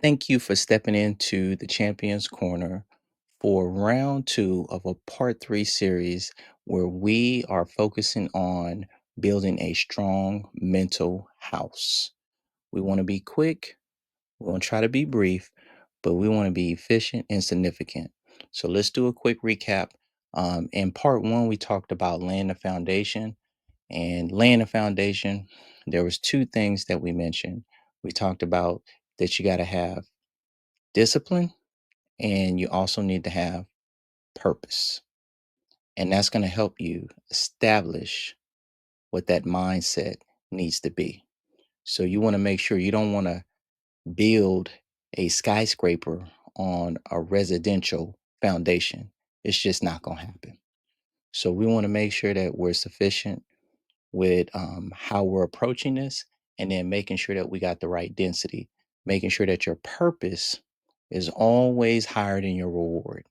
Thank you for stepping into the Champions Corner for round two of a part three series where we are focusing on building a strong mental house. We want to be quick, we want to try to be brief, but we want to be efficient and significant. So let's do a quick recap. In part one, we talked about laying the foundation, and laying the foundation. There was two things that we mentioned. We talked about that you got to have discipline, and you also need to have purpose. And that's going to help you establish what that mindset needs to be. So you want to make sure you don't want to build a skyscraper on a residential foundation. It's just not going to happen. So we want to make sure that we're sufficient with how we're approaching this, and then making sure that we got the right density, making sure that your purpose is always higher than your reward.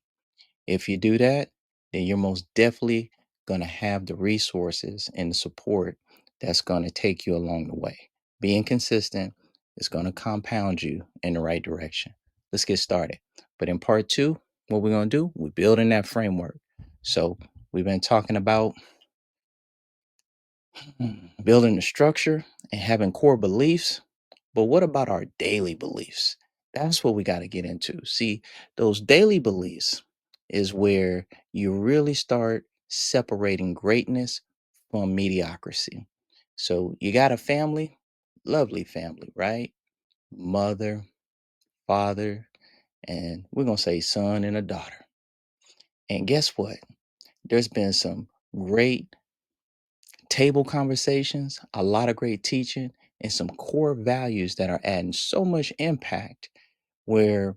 If you do that, then you're most definitely going to have the resources and the support that's going to take you along the way. Being consistent is going to compound you in the right direction. Let's get started. But in part two, what we're going to do, we're building that framework. So we've been talking about building the structure and having core beliefs. But what about our daily beliefs? That's what we got to get into. See, those daily beliefs is where you really start separating greatness from mediocrity. So you got a family, lovely family, right? Mother, father, and we're going to say son and a daughter. And guess what? There's been some great table conversations, a lot of great teaching, and some core values that are adding so much impact where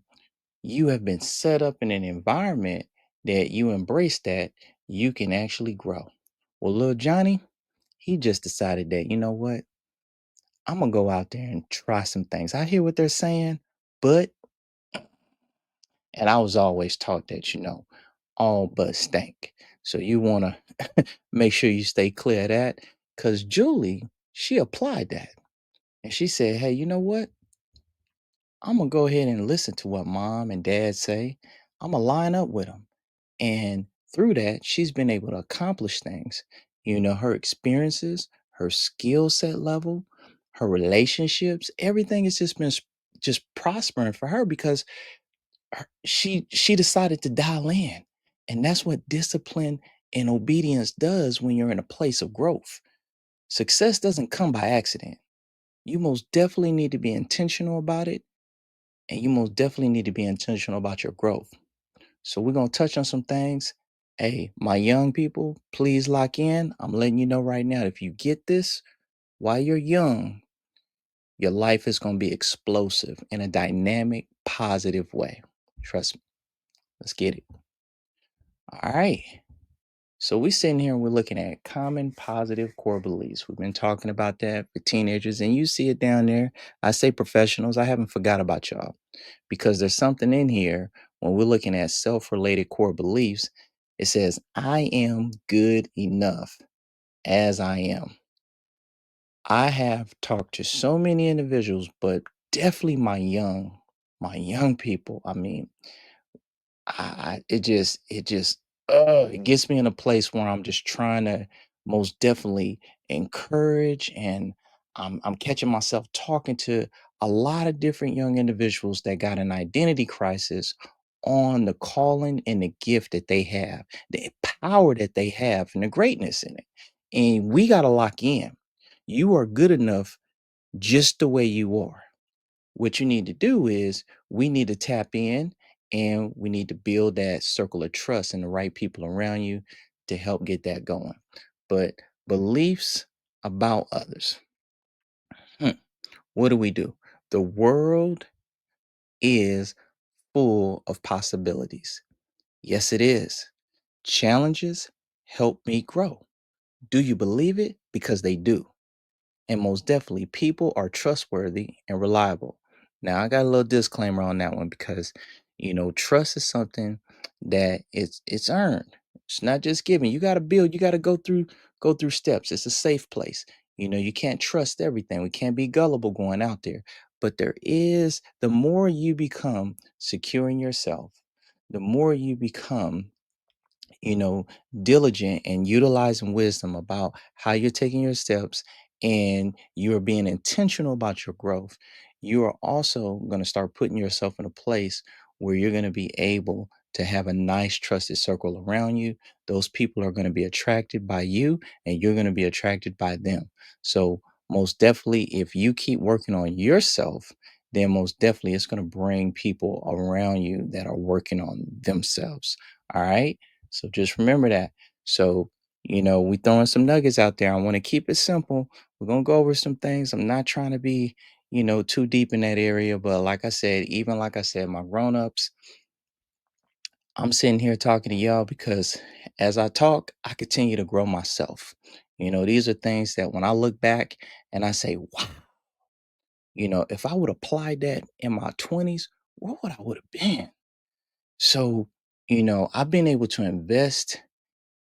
you have been set up in an environment that you embrace that you can actually grow. Well, little Johnny, he just decided that, you know what? I'm going to go out there and try some things. I hear what they're saying, but, and I was always taught that, all but stank. So you want to make sure you stay clear of that, because Julie, she applied that. And she said, hey, you know what? I'm going to go ahead and listen to what mom and dad say. I'm going to line up with them. And through that, she's been able to accomplish things. Her experiences, her skill set level, her relationships, everything has just been just prospering for her because she decided to dial in. And that's what discipline and obedience does when you're in a place of growth. Success doesn't come by accident. You most definitely need to be intentional about it, and you most definitely need to be intentional about your growth. So we're going to touch on some things. Hey, my young people, please lock in. I'm letting you know right now, if you get this while you're young, your life is going to be explosive in a dynamic, positive way. Trust me. Let's get it. All right. So we're sitting here and we're looking at common positive core beliefs. We've been talking about that for teenagers, and you see it down there. I say professionals. I haven't forgot about y'all, because there's something in here when we're looking at self-related core beliefs. It says, I am good enough as I am. I have talked to so many individuals, but definitely my young people. I mean, it gets me in a place where I'm just trying to most definitely encourage, and I'm catching myself talking to a lot of different young individuals that got an identity crisis on the calling and the gift that they have, the power that they have, and the greatness in it. And we got to lock in. You are good enough just the way you are. What you need to do is we need to tap in, and we need to build that circle of trust and the right people around you to help get that going. But beliefs about others. Hmm, What do we do? The world is full of possibilities. Yes, it is. Challenges help me grow. Do you believe it? Because they do. And most definitely, people are trustworthy and reliable. Now, I got a little disclaimer on that one because, trust is something that it's earned. It's not just given. You got to build. You got to go through steps. It's a safe place. You can't trust everything. We can't be gullible going out there. But the more you become secure in yourself, the more you become, you know, diligent and utilizing wisdom about how you're taking your steps and you're being intentional about your growth, you are also going to start putting yourself in a place where you're going to be able to have a nice trusted circle around you. Those people are going to be attracted by you and you're going to be attracted by them. So, most definitely, if you keep working on yourself, then most definitely it's going to bring people around you that are working on themselves. All right. So just remember that. So, we throwing some nuggets out there. I want to keep it simple. We're gonna go over some things. I'm not trying to be, too deep in that area, but like I said, even like I said, my grown-ups, I'm sitting here talking to y'all because as I talk, I continue to grow myself. These are things that when I look back and I say, wow, if I would apply that in my 20s, what would I would have been? So, I've been able to invest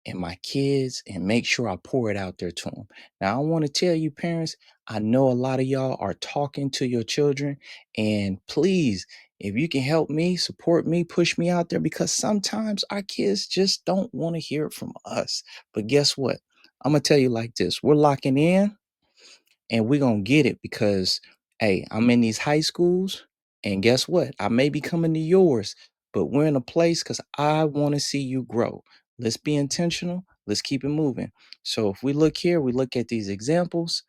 and my kids and make sure I pour it out there to them. Now, I want to tell you, parents, I know a lot of y'all are talking to your children, and please, if you can help me, support me, push me out there because sometimes our kids just don't want to hear it from us. But guess what? I'm going to tell you like this, we're locking in and we're going to get it because, hey, I'm in these high schools. And guess what? I may be coming to yours, but we're in a place because I want to see you grow. Let's be intentional. Let's keep it moving. So if we look here, we look at these examples.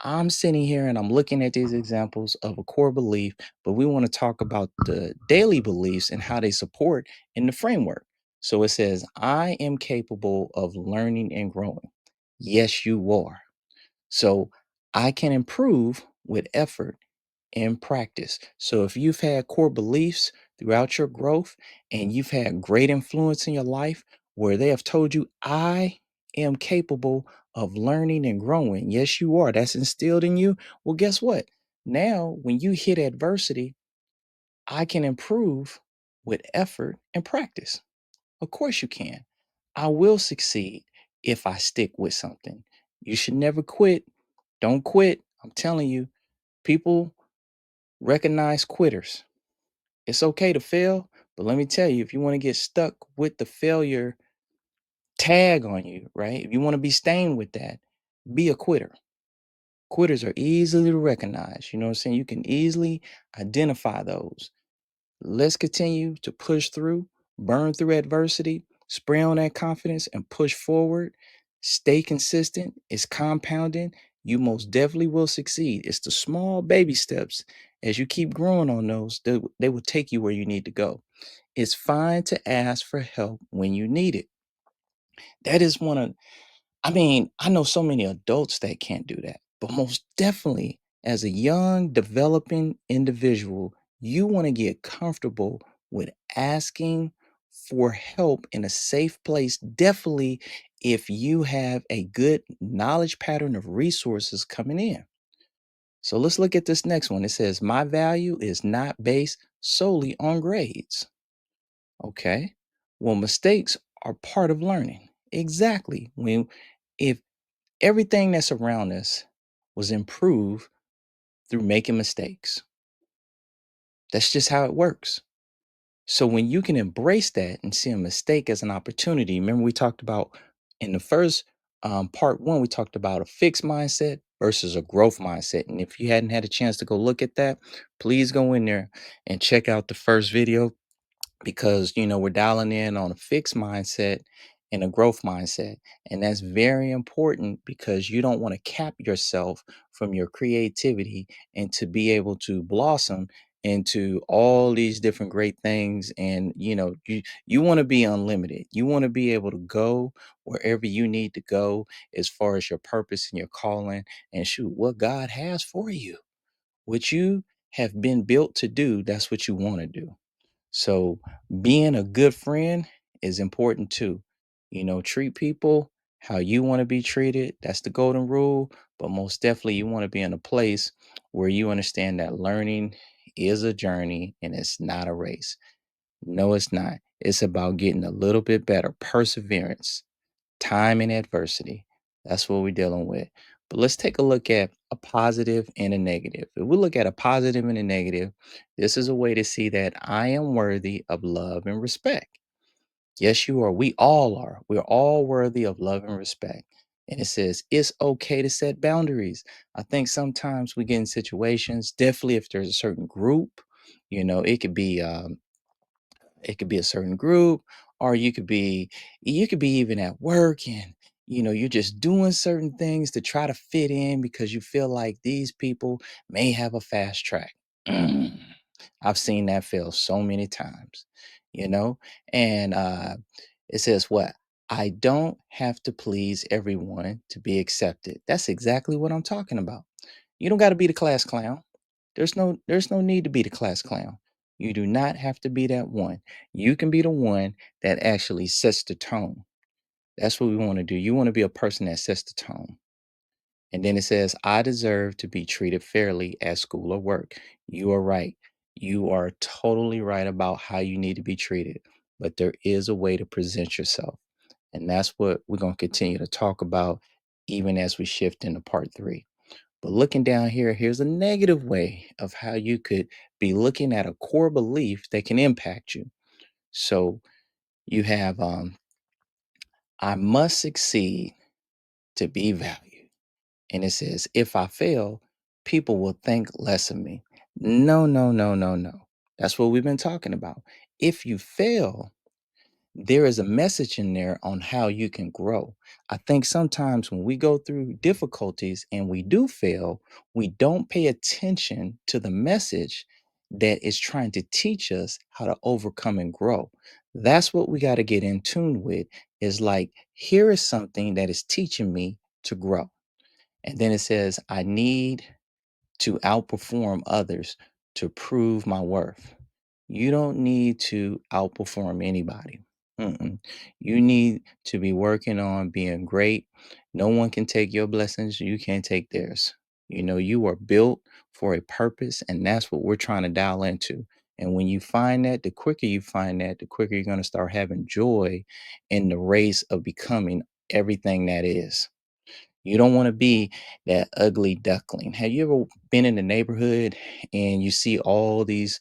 I'm sitting here and I'm looking at these examples of a core belief, but we want to talk about the daily beliefs and how they support in the framework. So it says, I am capable of learning and growing. Yes, you are. So I can improve with effort and practice. So if you've had core beliefs throughout your growth and you've had great influence in your life where they have told you, I am capable of learning and growing. Yes, you are. That's instilled in you. Well, guess what? Now, when you hit adversity, I can improve with effort and practice. Of course, you can. I will succeed if I stick with something. You should never quit. Don't quit. I'm telling you, people recognize quitters. It's okay to fail, but let me tell you, if you want to get stuck with the failure tag on you, right? If you want to be stained with that, be a quitter. Quitters are easily to recognize. You know what I'm saying? You can easily identify those. Let's continue to push through, burn through adversity, spray on that confidence, and push forward. Stay consistent. It's compounding. You most definitely will succeed. It's the small baby steps. As you keep growing on those, they will take you where you need to go. It's fine to ask for help when you need it. That is one of I know so many adults that can't do that, but most definitely as a young developing individual, you want to get comfortable with asking for help in a safe place. Definitely if you have a good knowledge pattern of resources coming in. So let's look at this next one. It says, my value is not based solely on grades. Okay. Well, mistakes are part of learning. Exactly. If everything that's around us was improved through making mistakes. That's just how it works. So when you can embrace that and see a mistake as an opportunity, remember we talked about in the first part one, we talked about a fixed mindset versus a growth mindset. And if you hadn't had a chance to go look at that, please go in there and check out the first video because we're dialing in on a fixed mindset and a growth mindset, and that's very important because you don't want to cap yourself from your creativity and to be able to blossom into all these different great things. And you want to be unlimited. You want to be able to go wherever you need to go as far as your purpose and your calling and shoot what God has for you, what you have been built to do. That's what you want to do. So being a good friend is important too. Treat people how you want to be treated. That's the golden rule. But most definitely, you want to be in a place where you understand that learning is a journey and it's not a race. No, it's not. It's about getting a little bit better. Perseverance, time and adversity. That's what we're dealing with. But let's take a look at a positive and a negative. If we look at a positive and a negative, this is a way to see that I am worthy of love and respect. Yes, you are. We all are. We're all worthy of love and respect. And it says it's okay to set boundaries. I think sometimes we get in situations, definitely if there's a certain group, it could be a certain group, or you could be even at work, and you're just doing certain things to try to fit in because you feel like these people may have a fast track. Mm. I've seen that fail so many times, you know and it says what, I don't have to please everyone to be accepted. That's exactly what I'm talking about. You don't got to be the class clown. There's no need to be the class clown. You do not have to be that one. You can be the one that actually sets the tone. That's what we want to do. You want to be a person that sets the tone. And then it says, I deserve to be treated fairly at school or work. You are right. You are totally right about how you need to be treated. But there is a way to present yourself. And that's what we're going to continue to talk about even as we shift into part 3. But looking down here, here's a negative way of how you could be looking at a core belief that can impact you. So you have, I must succeed to be valued. And it says, if I fail, people will think less of me. No, no, no, no, no. That's what we've been talking about. If you fail, there is a message in there on how you can grow. I think sometimes when we go through difficulties and we do fail, we don't pay attention to the message that is trying to teach us how to overcome and grow. That's what we got to get in tune with, is like, here is something that is teaching me to grow. And then it says, I need to outperform others to prove my worth. You don't need to outperform anybody. Mm-mm. You need to be working on being great. No one can take your blessings. You can't take theirs. You are built for a purpose, and that's what we're trying to dial into. And when you find that, the quicker you find that, the quicker you're going to start having joy in the race of becoming everything that is. You don't want to be that ugly duckling. Have you ever been in the neighborhood and you see all these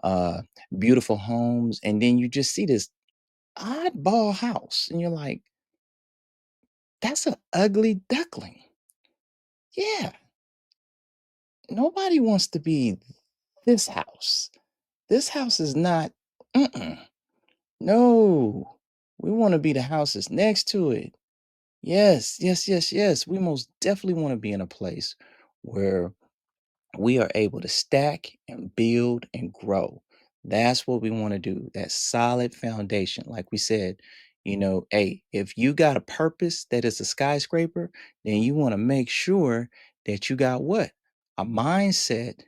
uh, beautiful homes, and then you just see this oddball house, and you're like, that's an ugly duckling. Yeah, nobody wants to be this house. This house is not, mm-mm, no. We want to be the houses next to it. Yes, yes, yes, yes. We most definitely want to be in a place where we are able to stack and build and grow. That's what we want to do. That solid foundation. Like we said, hey, if you got a purpose that is a skyscraper, then you want to make sure that you got what? A mindset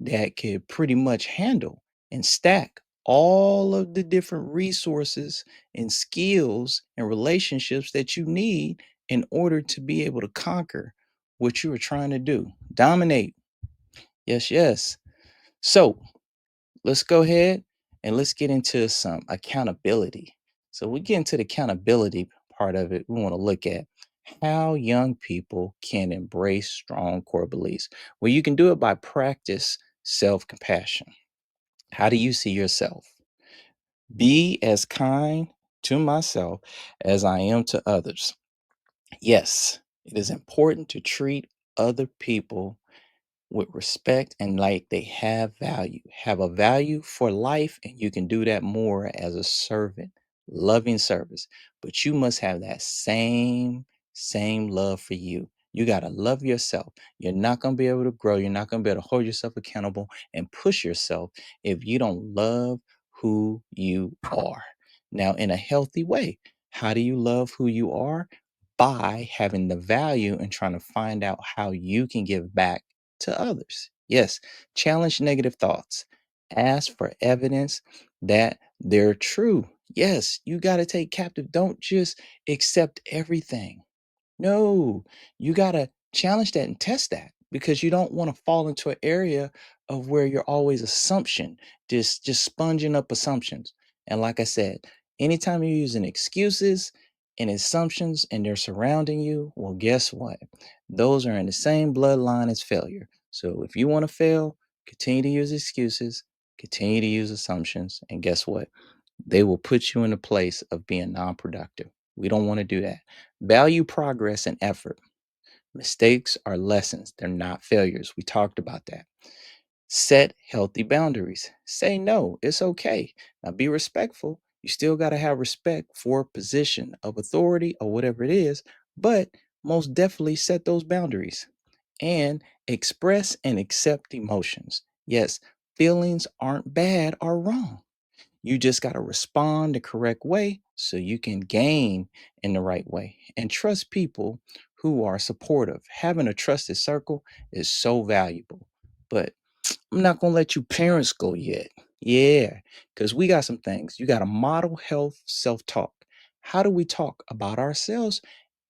that could pretty much handle and stack all of the different resources and skills and relationships that you need in order to be able to conquer what you are trying to do. Dominate. Yes, yes. So let's go ahead and let's get into some accountability. So we get into the accountability part of it. We want to look at how young people can embrace strong core beliefs. Well, you can do it by practice self-compassion. How do you see yourself? Be as kind to myself as I am to others. Yes, it is important to treat other people with respect and like they have a value for life, and you can do that more as a servant, loving service. But you must have that same love for you. You got to love yourself. You're not going to be able to grow. You're not going to be able to hold yourself accountable and push yourself if you don't love who you are. Now, in a healthy way, how do you love who you are? By having the value and trying to find out how you can give back to others. Yes, challenge negative thoughts. Ask for evidence that they're true. Yes, you got to take captive. Don't just accept everything. No, you got to challenge that and test that, because you don't want to fall into an area of where you're always assumption, just sponging up assumptions. And like I said, anytime you're using excuses, and assumptions and they're surrounding you, well, guess what? Those are in the same bloodline as failure. So if you want to fail, continue to use excuses, continue to use assumptions, and guess what? They will put you in a place of being non productive. We don't want to do that. Value progress and effort. Mistakes are lessons, they're not failures. We talked about that. Set healthy boundaries. Say no, it's okay. Now be respectful. You still got to have respect for a position of authority or whatever it is, but most definitely set those boundaries and express and accept emotions. Yes, feelings aren't bad or wrong. You just got to respond the correct way so you can gain in the right way and trust people who are supportive. Having a trusted circle is so valuable. But I'm not going to let you parents go yet. Yeah, because we got some things. You got to model health self talk. How do we talk about ourselves?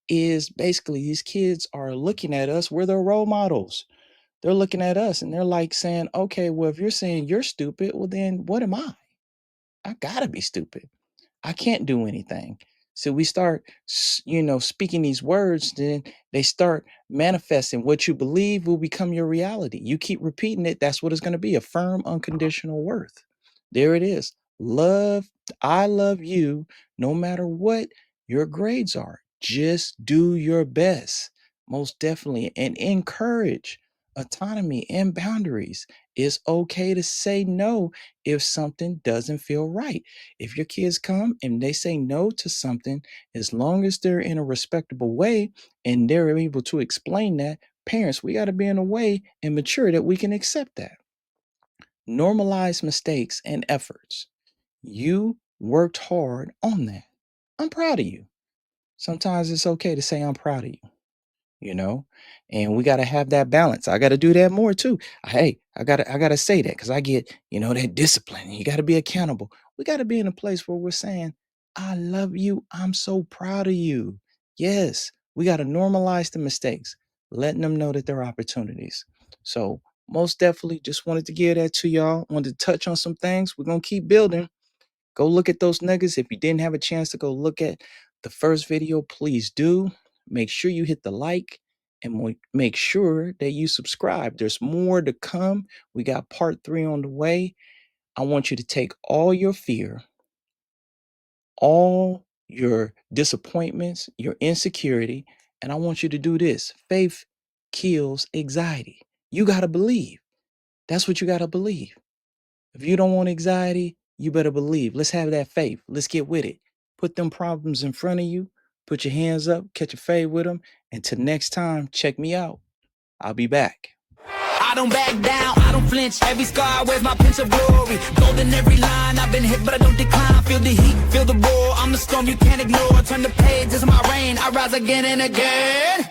Is basically these kids are looking at us, we're their role models. They're looking at us and they're like saying, okay, well, if you're saying you're stupid, well, then what am I? I gotta be stupid. I can't do anything. So we start, speaking these words, then they start manifesting. What you believe will become your reality. You keep repeating it, that's what it's going to be, a firm, unconditional worth. There it is. Love, I love you no matter what your grades are. Just do your best, most definitely, and encourage autonomy and boundaries. It's okay to say no if something doesn't feel right. If your kids come and they say no to something, as long as they're in a respectable way and they're able to explain that, parents, we got to be in a way and mature that we can accept that. Normalize mistakes and efforts. You worked hard on that. I'm proud of you. Sometimes it's okay to say, I'm proud of you, you know and we got to have that balance. I got to do that more too. Hey, I got to say that because I get that discipline. You got to be accountable. We got to be in a place where we're saying, I love you, I'm so proud of you. Yes, we got to normalize the mistakes, letting them know that they're opportunities. So most definitely just wanted to give that to y'all. Wanted to touch on some things. We're gonna keep building. Go look at those nuggets. If you didn't have a chance to go look at the first video, please do. Make sure you hit the like and make sure that you subscribe. There's more to come. We got part 3 on the way. I want you to take all your fear, all your disappointments, your insecurity, and I want you to do this. Faith kills anxiety. You got to believe. That's what you got to believe. If you don't want anxiety, you better believe. Let's have that faith. Let's get with it. Put them problems in front of you. Put your hands up, catch a fade with them. Until next time, check me out. I'll be back. I don't back down, I don't flinch. Every scar wears my pinch of glory. Golden every line, I've been hit but I don't decline. Feel the heat, feel the roar, I'm the storm you can't ignore. Turn the page, it's my reign, I rise again and again.